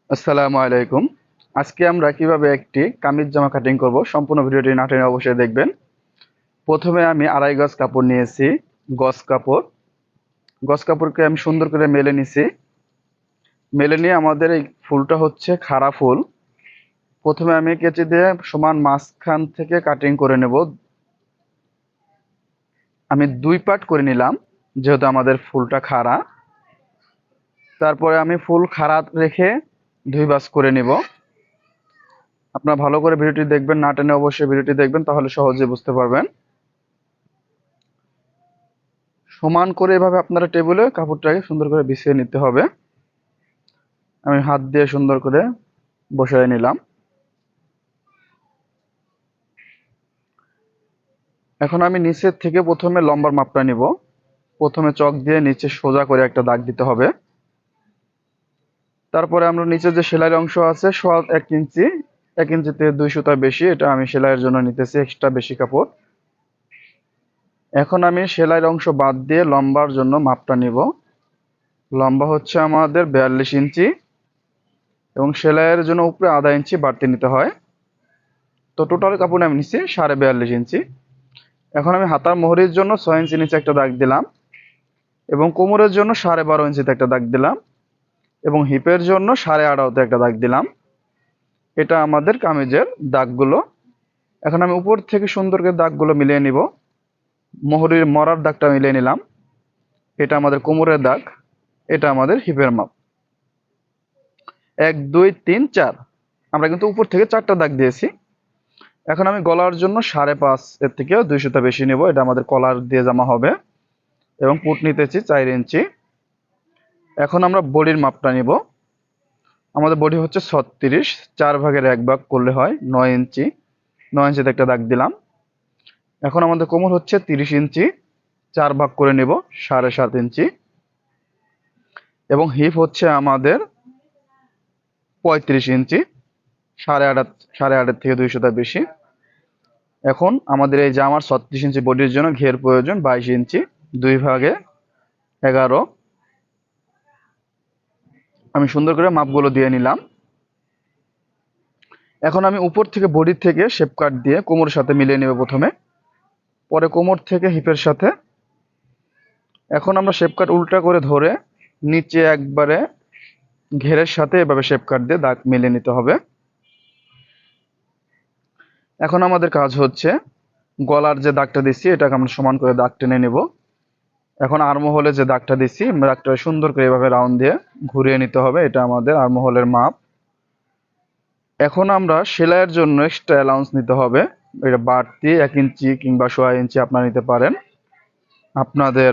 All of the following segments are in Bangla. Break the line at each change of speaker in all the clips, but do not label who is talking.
আসসালামু আলাইকুম। আজকে আমরা কিভাবে একটি কামিজ জামা কাটিং করব সম্পূর্ণ ভিডিওটি না টেনে অবশ্যই দেখবেন। প্রথমে আমি আড়াই গজ কাপড় নিয়েছি। গজ কাপড় গজ কাপড়কে আমি সুন্দর করে মেলে নিছি। মেলে নিয়ে আমাদের এই ফুলটা হচ্ছে খাড়া ফুল। প্রথমে আমি কেচি দিয়ে সমান মাঝখান থেকে কাটিং করে নেব। আমি 2 পার্ট করে নিলাম যেহেতু আমাদের ফুলটা খাড়া। তারপরে আমি ফুল খাড়া রেখে 2 ভাঁজ করে নেব। আপনারা ভালো করে ভিডিওটি দেখবেন, না টেনে অবশ্যই ভিডিওটি দেখবেন, তাহলে সহজে বুঝতে পারবেন। সমান করে এভাবে আপনারা টেবিলে কাপড়টাকে সুন্দর করে বিছিয়ে নিতে হবে। আমি হাত দিয়ে সুন্দর করে বসায় নিলাম। এখন আমি নিচের থেকে প্রথমে লম্বার মাপটা নিব। প্রথমে চক দিয়ে নিচে সোজা করে একটা দাগ দিতে হবে। তারপরে আমরা নিচে যে সেলাইয়ের অংশ আছে 1 ইঞ্চি, 1 ইঞ্চিতে 2 সুতা বেশি, এটা আমি সেলাইয়ের জন্য নিতেছি এক্সট্রা বেশি কাপড়। এখন আমি সেলাইয়ের অংশ বাদ দিয়ে লম্বার জন্য মাপটা নিব। লম্বা হচ্ছে আমাদের 42 ইঞ্চি এবং সেলাইয়ের জন্য উপরে আধা ইঞ্চি বাড়তি নিতে হয়। তো টোটাল কাপড় আমি নিচ্ছি 42.5 ইঞ্চি। এখন আমি হাতার মোহরির জন্য 6 ইঞ্চি নিচে একটা দাগ দিলাম এবং কোমরের জন্য 12.5 ইঞ্চিতে একটা দাগ দিলাম এবং হিপের জন্য 8.5তে একটা দাগ দিলাম। এটা আমাদের কামিজের দাগগুলো। এখন আমি উপর থেকে সুন্দর করে দাগগুলো মিলিয়ে নিব। মোহরির মরার দাগটা মিলিয়ে নিলাম। এটা আমাদের কোমরের দাগ, এটা আমাদের হিপের মাপ। 1 2 3 4, আমরা কিন্তু উপর থেকে 4টা দাগ দিয়েছি। এখন আমি গলার জন্য 5.5 এর থেকে 2 সুতা বেশি নেব, এটা আমাদের কলার দিয়ে জামা হবে এবং পুট নিতেছি 4 ইঞ্চি। এখন আমরা বডির মাপটা নিব। আমাদের বডি হচ্ছে 36, 4 ভাগের 1 ভাগ করলে হয় 9 ইঞ্চি। 9 ইঞ্চিতে একটা দাগ দিলাম। এখন আমাদের কোমর হচ্ছে 30 ইঞ্চি, 4 ভাগ করে নেব 7.5 ইঞ্চি এবং হিপ হচ্ছে আমাদের 35 ইঞ্চি, 8.5 থেকে 2 সুতা বেশি। এখন আমাদের এই জামার 36 ইঞ্চি বডির জন্য ঘের প্রয়োজন 22 ইঞ্চি, 2 ভাগে 11। আমি সুন্দর করে মাপগুলো দিয়ে নিলাম। এখন আমি উপর থেকে বডি থেকে শেপ কাট দিয়ে কোমরের সাথে মিলিয়ে নেব প্রথমে, পরে কোমর থেকে হিপের সাথে। এখন আমরা শেপ কাট উল্টা করে ধরে নিচে একবারে ঘেরের সাথে এভাবে শেপ কাট দিয়ে দাগ মিলিয়ে নিতে হবে। এখন আমাদের কাজ হচ্ছে গলার যে দাগটা দিচ্ছি এটাকে আমরা সমান করে দাগ টেনে নেব। এখন আর্মহোলে যে দাগটা দিচ্ছি দাগটা সুন্দর করে এভাবে রাউন্ড দিয়ে ঘুরিয়ে নিতে হবে, এটা আমাদের আর্মহোলের মাপ। এখন আমরা সেলাইয়ের জন্য এক্সট্রা অ্যালাউন্স নিতে হবে, এটা বাড়তি 1 ইঞ্চি কিংবা 1.5 ইঞ্চি আপনারা নিতে পারেন। আপনাদের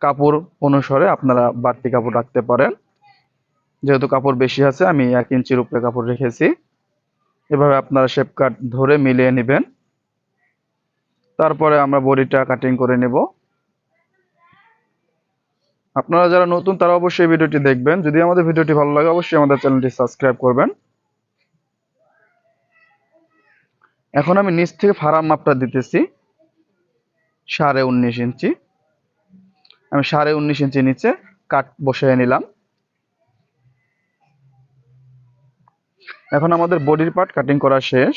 কাপড় অনুসারে আপনারা বাড়তি কাপড় রাখতে পারেন। যেহেতু কাপড় বেশি আছে আমি 1 ইঞ্চির উপরে কাপড় রেখেছি। এভাবে আপনারা শেপ কাট ধরে মিলিয়ে নেবেন। তারপরে আমরা বডিটা কাটিং করে নেব। আপনারা যারা নতুন তারা অবশ্যই ভিডিওটি দেখবেন। যদি আমাদের ভিডিওটি ভালো লাগে অবশ্যই আমাদের চ্যানেলটি সাবস্ক্রাইব করবেন। এখন আমি নিচ থেকে ফাড়ার মাপটা দিতেছি 19.5 ইঞ্চি। আমি 19.5 ইঞ্চি নিচে কাট বসিয়ে নিলাম। এখন আমাদের বডির পার্ট কাটিং করা শেষ।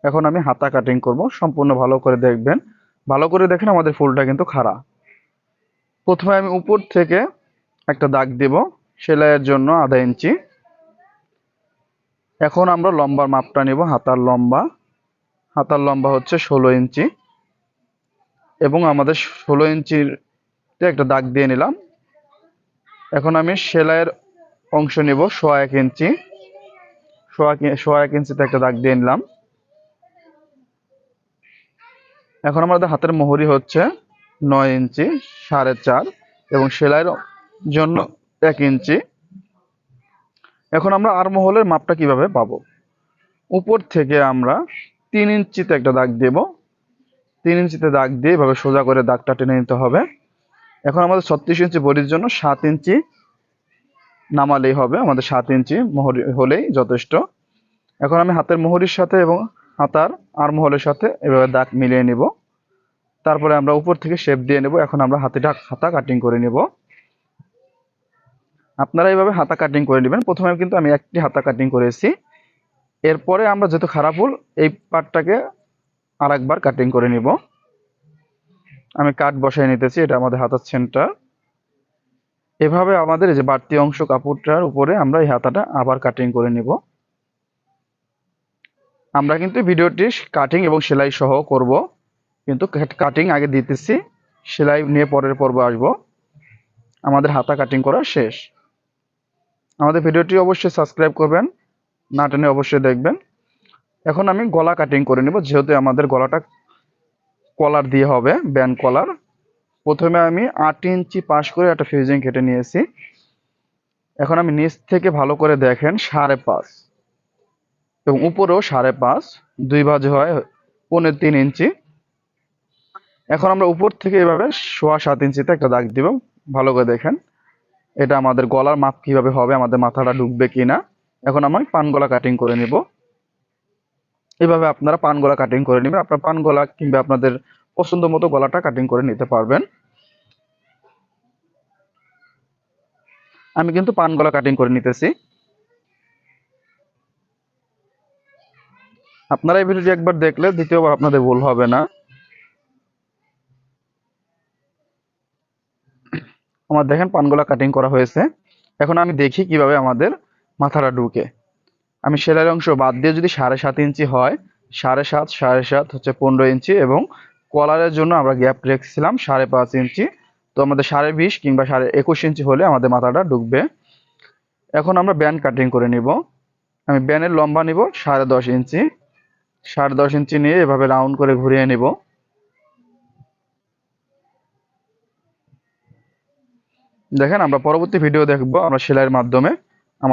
এখন আমি হাতা কাটিং করব, সম্পূর্ণ ভালো করে দেখবেন। ভালো করে দেখেন আমাদের ফুলটা কিন্তু খাড়া। প্রথমে আমি উপর থেকে একটা দাগ দেব সেলাইয়ের জন্য আধা ইঞ্চি। এখন আমরা লম্বার মাপটা নেব। হাতার লম্বা হচ্ছে 16 ইঞ্চি এবং আমাদের 16 ইঞ্চিতে একটা দাগ দিয়ে নিলাম। এখন আমি সেলাইয়ের অংশ নেব 1.5 ইঞ্চি, 1.5 ইঞ্চিতে একটা দাগ দিয়ে নিলাম। এখন আমাদের হাতের মোহরি হচ্ছে 9 ইঞ্চি, 4.5 এবং সেলাইয়ের জন্য 1 ইঞ্চি। এখন আমরা আর্মহোলের মাপটা কিভাবে পাবো? উপর থেকে আমরা 3 ইঞ্চিতে একটা দাগ দেব। 3 ইঞ্চিতে দাগ দিয়ে এভাবে সোজা করে দাগটা টেনে নিতে হবে। এখন আমাদের 36 ইঞ্চি বডির জন্য 7 ইঞ্চি নামালেই হবে, আমাদের 7 ইঞ্চি মোহরি হলেই যথেষ্ট। এখন আমি হাতের মোহরির সাথে এবং হাতার আর্মহোলের সাথে এভাবে দাগ মিলিয়ে নিব। তারপরে আমরা উপর থেকে শেপ দিয়ে নেব। এখন আমরা হাতা কাটিং করে নেব। আপনারা এইভাবে হাতা কাটিং করে নেবেন। প্রথমে কিন্তু আমি একটি হাতা কাটিং করেছি। এরপরে আমরা যেহেতু খারাপ ফুল, এই পার্টটাকে আরেকবার কাটিং করে নিব। আমি কাট বসাই নিতেছি, এটা আমাদের হাতার সেন্টার। এভাবে আমাদের এই যে বাড়তি অংশ কাপড়টার উপরে আমরা এই হাতাটা আবার কাটিং করে নিব। আমরা কিন্তু ভিডিওটি কাটিং এবং সেলাই সহ করব, কিন্তু কাটিং আগে দিতেছি, সেলাই নিয়ে পরের পর্ব আসব। আমাদের হাতা কাটিং করা শেষ। আমাদের ভিডিওটি অবশ্যই সাবস্ক্রাইব করবেন, না টেনে অবশ্যই দেখবেন। এখন আমি গলা কাটিং করে নিব, যেহেতু আমাদের গলাটা কলার দিয়ে হবে, ব্যান্ড কলার। প্রথমে আমি 8 ইঞ্চি পাশ করে একটা ফিউজিং কেটে নিয়েছি। এখন আমি নিচ থেকে ভালো করে দেখেন 5.5 এবং উপরেও 5.5, দুই ভাঁজে হয় 3.25 ইঞ্চি। এখন আমরা উপর থেকে এভাবে 7.25 ইঞ্চিতে একটা দাগ দিব। ভালো করে দেখেন এটা আমাদের গলার মাপ কিভাবে হবে, আমাদের মাথাটা ঢুকবে কিনা। এখন আমি পান গলা কাটিং করে নিব। এভাবে আপনারা পান গলা কাটিং করে নেবেন। আপনার পান গলা কিংবা আপনাদের পছন্দ মতো গলাটা কাটিং করে নিতে পারবেন। আমি কিন্তু পান গলা কাটিং করে নিতেছি। আপনারা এই ভিডিওটি একবার দেখলে দ্বিতীয়বার আপনাদের ভুল হবে না। আমার দেখেন পানগলা কাটিং করা হয়েছে। এখন আমি দেখি কিভাবে আমাদের মাথাটা ঢুকে। আমি সেলাইয়ের অংশ বাদ দিয়ে যদি 7.5 ইঞ্চি হয়, 7.5 হচ্ছে 15 ইঞ্চি, এবং কলারের জন্য আমরা গ্যাপ রেখেছিলাম 5.5 ইঞ্চি। তো আমাদের 20.5 কিংবা 21 ইঞ্চি হলে আমাদের মাথাটা ঢুকবে। এখন আমরা ব্যান্ড কাটিং করে নিব। আমি ব্যান্ডের লম্বা নিব 10.5 ইঞ্চি। 10.5 ইঞ্চি নিয়ে এভাবে রাউন্ড করে ঘুরিয়ে নিব। দেখেন আমরা পরবর্তী ভিডিও দেখব আমরা সেলাইয়ের মাধ্যমে